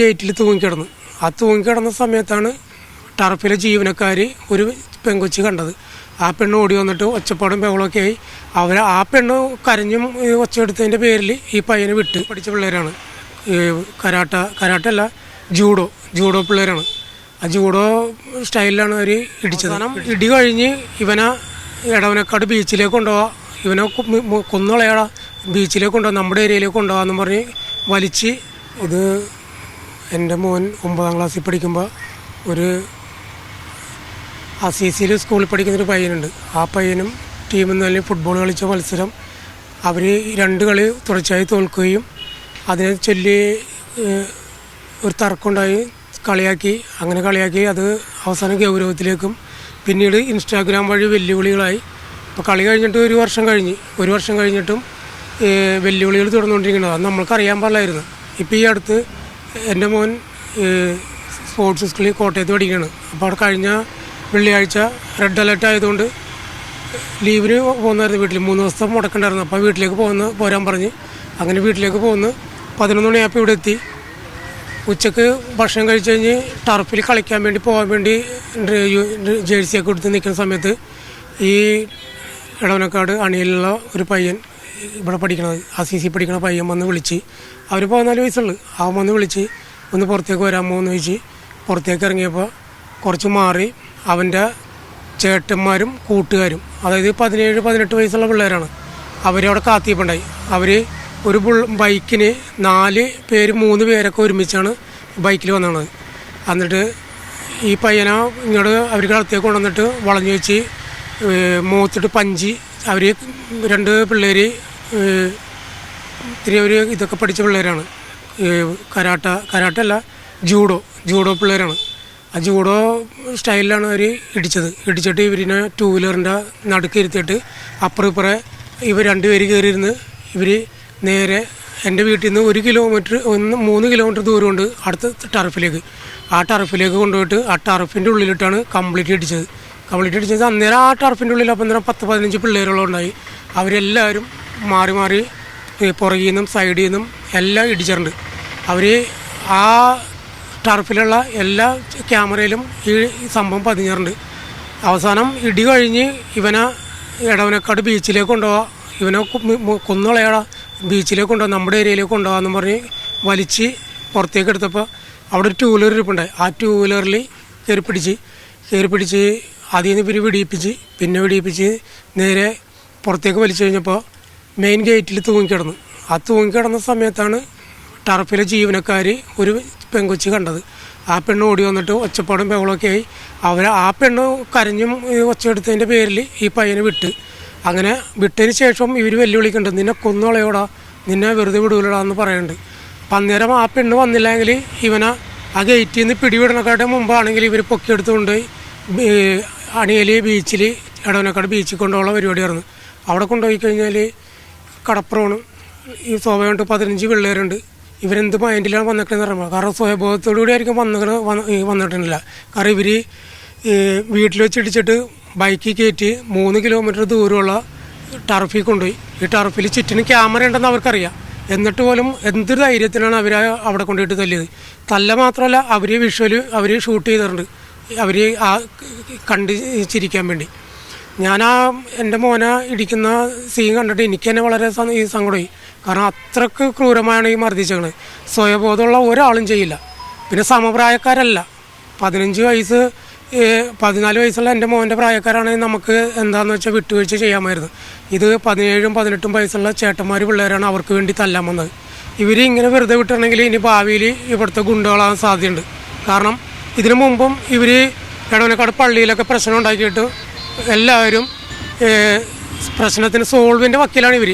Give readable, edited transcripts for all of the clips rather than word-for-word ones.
ഗേറ്റിൽ തൂങ്ങിക്കിടന്നു. ആ തൂങ്ങിക്കിടന്ന സമയത്താണ് ടർഫിലെ ജീവനക്കാർ ഒരു പെങ്കൊച്ചി കണ്ടത്. ആ പെണ്ണ് ഓടി വന്നിട്ട് ഒച്ചപ്പാടും ബഹളമൊക്കെ ആയി. ആ പെണ്ണ് കരഞ്ഞും ഒച്ചയെടുത്തതിൻ്റെ പേരിൽ ഈ പയ്യനെ വിട്ട് പഠിച്ച പിള്ളേരാണ്. കരാട്ടല്ല, ജൂഡോ പിള്ളേരാണ്. ആ ജൂഡോ സ്റ്റൈലിലാണ് അവർ ഇടിച്ചത്. ഇടി കഴിഞ്ഞ് ഇവനെ എടവനക്കാട് ബീച്ചിലേക്ക് കൊണ്ടുപോവാ, ഇവനെ കൊന്നുകളയാ, ബീച്ചിലേക്ക് കൊണ്ടുപോകാം, നമ്മുടെ ഏരിയയിലേക്ക് കൊണ്ടുപോകാമെന്ന് പറഞ്ഞ് വലിച്ച്. ഇത് എൻ്റെ മോൻ 9ാം ക്ലാസ്സിൽ പഠിക്കുമ്പോൾ ഒരു അസീസിയിൽ സ്കൂളിൽ പഠിക്കുന്നൊരു പയ്യനുണ്ട്. ആ പയ്യനും ടീമിൽ നിന്ന് ഫുട്ബോൾ കളിച്ച മത്സരം അവർ 2 കളി തുടർച്ചയായി തോൽക്കുകയും അതിനെ ചൊല്ലി ഒരു തർക്കമുണ്ടായി, കളിയാക്കി അത് അവസാനം ഗൗരവത്തിലേക്കും പിന്നീട് ഇൻസ്റ്റാഗ്രാം വഴി വെല്ലുവിളികളായി. അപ്പോൾ കളി കഴിഞ്ഞിട്ട് ഒരു വർഷം കഴിഞ്ഞിട്ടും വെല്ലുവിളികൾ തുടർന്നുകൊണ്ടിരിക്കുന്നത് അത് നമ്മൾക്കറിയാൻ പാടില്ലായിരുന്നു. ഇപ്പോൾ ഈ അടുത്ത് എൻ്റെ മോൻ സ്പോർട്സ് സ്കൂളിൽ കോട്ടയത്ത് പഠിക്കുകയാണ്. അപ്പോൾ അവിടെ കഴിഞ്ഞ വെള്ളിയാഴ്ച റെഡ് അലർട്ട് ആയതുകൊണ്ട് ലീവിന് പോകുന്നായിരുന്നു. വീട്ടിൽ 3 ദിവസത്തെ മുടക്കണ്ടായിരുന്നു. അപ്പോൾ വീട്ടിലേക്ക് പോരാൻ പറഞ്ഞ് അങ്ങനെ വീട്ടിലേക്ക് 11 മണിയായപ്പോൾ ഇവിടെ എത്തി. ഉച്ചക്ക് ഭക്ഷണം കഴിച്ച് കഴിഞ്ഞ് ടർഫിൽ കളിക്കാൻ വേണ്ടി പോകാൻ വേണ്ടി ജേഴ്സിയൊക്കെ എടുത്ത് നിൽക്കുന്ന സമയത്ത് ഈ എടവനക്കാട് അണിയിലുള്ള ഒരു പയ്യൻ, ഇവിടെ പഠിക്കണത് അസീസി പഠിക്കണ പയ്യൻ വന്ന് വിളിച്ച്, അവർ 14 വയസ്സുള്ളൂ, അവൻ വന്ന് വിളിച്ച് ഒന്ന് പുറത്തേക്ക് വരാമോ എന്ന് ചോദിച്ച് പുറത്തേക്ക് ഇറങ്ങിയപ്പോൾ കുറച്ച് മാറി അവൻ്റെ ചേട്ടന്മാരും കൂട്ടുകാരും, അതായത് 17-18 വയസ്സുള്ള പിള്ളേരാണ്, അവരവിടെ കാത്തിരിപ്പുണ്ടായി. അവർ ഒരു ബൈക്കിന് 4 പേര് 3 പേരൊക്കെ ഒരുമിച്ചാണ് ബൈക്കിൽ വന്നത്. എന്നിട്ട് ഈ പയ്യനെ ഇങ്ങോട്ട് അവർക്ക് അടുത്തേക്ക് കൊണ്ടുവന്നിട്ട് വളഞ്ഞു വെച്ച് മുഖത്തിട്ട് പഞ്ചി. അവർ 2 പിള്ളേർ ഇത്തിരി ഒരു ഇതൊക്കെ പഠിച്ച പിള്ളേരാണ്. കരാട്ടല്ല, ജൂഡോ പിള്ളേരാണ്. ആ ജൂഡോ സ്റ്റൈലിലാണ് അവർ ഇടിച്ചിട്ട് ഇവരിനെ 2 വീലറിൻ്റെ നടുക്ക് ഇരുത്തിയിട്ട് അപ്പുറം ഇപ്പുറം ഇവർ 2 പേര് കയറിയിരുന്ന് ഇവർ നേരെ എൻ്റെ വീട്ടിൽ നിന്ന് 3 കിലോമീറ്റർ ദൂരമുണ്ട് അടുത്ത ടർഫിലേക്ക്. ആ ടർഫിലേക്ക് കൊണ്ടുപോയിട്ട് ആ ടർഫിൻ്റെ ഉള്ളിലിട്ടാണ് കംപ്ലീറ്റ് ഇടിച്ചത്. അന്നേരം ആ ടർഫിൻ്റെ ഉള്ളിൽ അപ്പം 10-15 പിള്ളേരുകളുണ്ടായി. അവരെല്ലാവരും മാറി പുറകിൽ നിന്നും സൈഡിൽ നിന്നും എല്ലാം ഇടിച്ചിട്ടുണ്ട്. അവർ ആ ടർഫിലുള്ള എല്ലാ ക്യാമറയിലും ഈ സംഭവം പതിഞ്ഞിട്ടുണ്ട്. അവസാനം ഇടി കഴിഞ്ഞ് ഇവനെ എടവനക്കാട് ബീച്ചിലേക്ക് കൊണ്ടുപോവാ, ഇവനെ കൊന്നുകളയാ, ബീച്ചിലേക്ക് കൊണ്ടുപോകാം, നമ്മുടെ ഏരിയയിലേക്ക് കൊണ്ടുപോകാമെന്ന് പറഞ്ഞ് വലിച്ച് പുറത്തേക്ക് എടുത്തപ്പോൾ അവിടെ ഒരു 2 വീലർ ഇരിപ്പുണ്ടായി. ആ 2 വീലറിൽ കയറി പിടിച്ച് ആദ്യം നിന്ന് ഇവർ വെടിയിപ്പിച്ച് നേരെ പുറത്തേക്ക് വലിച്ചു കഴിഞ്ഞപ്പോൾ മെയിൻ ഗേറ്റിൽ തൂങ്ങിക്കിടന്നു. ആ തൂങ്ങിക്കിടന്ന സമയത്താണ് ടർഫിലെ ജീവനക്കാർ ഒരു പെങ്കൊച്ചി കണ്ടത്. ആ പെണ്ണ് ഓടി വന്നിട്ട് ഒച്ചപ്പാടും ബഹളമൊക്കെ ആയി. ആ പെണ്ണ് കരഞ്ഞും ഒച്ചയെടുത്തതിൻ്റെ പേരിൽ ഈ പയ്യനെ വിട്ട്. അങ്ങനെ വിട്ടതിന് ശേഷം ഇവർ വെല്ലുവിളിക്കുന്നുണ്ട്, നിന്നെ കൊന്നുകളയോടാ, നിന്നെ വെറുതെ വിടൂലടാ എന്ന് പറയുന്നുണ്ട്. അപ്പം അന്നേരം ആ പെണ്ണ് വന്നില്ലെങ്കിൽ ഇവനെ ആ ഗേറ്റിൽ നിന്ന് പിടിവിടണക്കാരുടെ മുമ്പാണെങ്കിൽ ഇവർ പൊക്കിയെടുത്തുകൊണ്ട് ബീച്ചിൽ എടവനക്കാട് ബീച്ചിൽ കൊണ്ടുപോകാനുള്ള പരിപാടിയായിരുന്നു. അവിടെ കൊണ്ടുപോയി കഴിഞ്ഞാൽ കടപ്പുറമാണ്. ഈ സ്വാഭാവികമായിട്ട് 15 പിള്ളേരുണ്ട്. ഇവരെന്ത് മൈൻഡിലാണ് വന്നിട്ടെന്ന് പറയുമ്പോൾ, കാരണം സ്വയബോധത്തോടു കൂടി ആയിരിക്കും വന്നിട്ടില്ല. കാരണം ഇവർ വീട്ടിൽ വെച്ച് ഇടിച്ചിട്ട് ബൈക്കിൽ കയറ്റി 3 കിലോമീറ്റർ ദൂരമുള്ള ടർഫിൽ കൊണ്ടുപോയി. ഈ ടർഫിൽ ചുറ്റിന് ക്യാമറ ഉണ്ടെന്ന് അവർക്കറിയാം. എന്നിട്ട് പോലും എന്തൊരു ധൈര്യത്തിലാണ് അവർ അവിടെ കൊണ്ടുപോയിട്ട് തല്ലിയത്. തല്ല മാത്രമല്ല, അവർ ഷൂട്ട് ചെയ്തിട്ടുണ്ട്, അവർ ആ കണ്ട് ചിരിക്കാൻ വേണ്ടി. ഞാൻ എൻ്റെ മോനെ ഇടിക്കുന്ന സീൻ കണ്ടിട്ട് എനിക്ക് തന്നെ വളരെ സങ്കടമായി. കാരണം അത്രക്ക് ക്രൂരമായാണ് ഈ മർദ്ദിച്ചത്. സ്വയബോധമുള്ള ഒരാളും ചെയ്യില്ല. പിന്നെ സമപ്രായക്കാരല്ല, 14 വയസ്സുള്ള എൻ്റെ മോൻ്റെ പ്രായക്കാരാണെങ്കിൽ നമുക്ക് എന്താണെന്ന് വെച്ചാൽ വിട്ടുവീഴ്ച ചെയ്യാമായിരുന്നു. ഇത് 17-18 വയസ്സുള്ള ചേട്ടന്മാർ പിള്ളേരാണ് അവർക്ക് വേണ്ടി തല്ലാൻ വന്നത്. ഇവരിങ്ങനെ വെറുതെ വിട്ടിട്ടുണ്ടെങ്കിൽ ഇനി ഭാവിയിൽ ഇവിടുത്തെ ഗുണ്ടകളാകാൻ സാധ്യതയുണ്ട്. കാരണം ഇതിനു മുമ്പും ഇവർ എടവനക്കാട് പള്ളിയിലൊക്കെ പ്രശ്നം ഉണ്ടാക്കിയിട്ട് എല്ലാവരും പ്രശ്നത്തിന് സോൾവിൻ്റെ വക്കീലാണ് ഇവർ.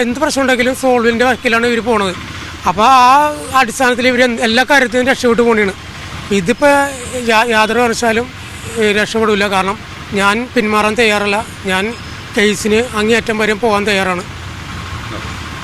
എന്ത് പ്രശ്നം ഉണ്ടെങ്കിലും സോൾവിൻ്റെ വക്കീലാണ് ഇവർ പോണത്. അപ്പോൾ ആ അടിസ്ഥാനത്തിൽ ഇവർ എല്ലാ കാര്യത്തിനും രക്ഷപ്പെട്ടു പോകണതാണ്. ഇതിപ്പോൾ യാതൊരു കാരണവശാലും രക്ഷപ്പെടില്ല. കാരണം ഞാൻ പിന്മാറാൻ തയ്യാറല്ല. ഞാൻ കേസിന് അങ്ങേയറ്റം വരെ പോകാൻ തയ്യാറാണ്.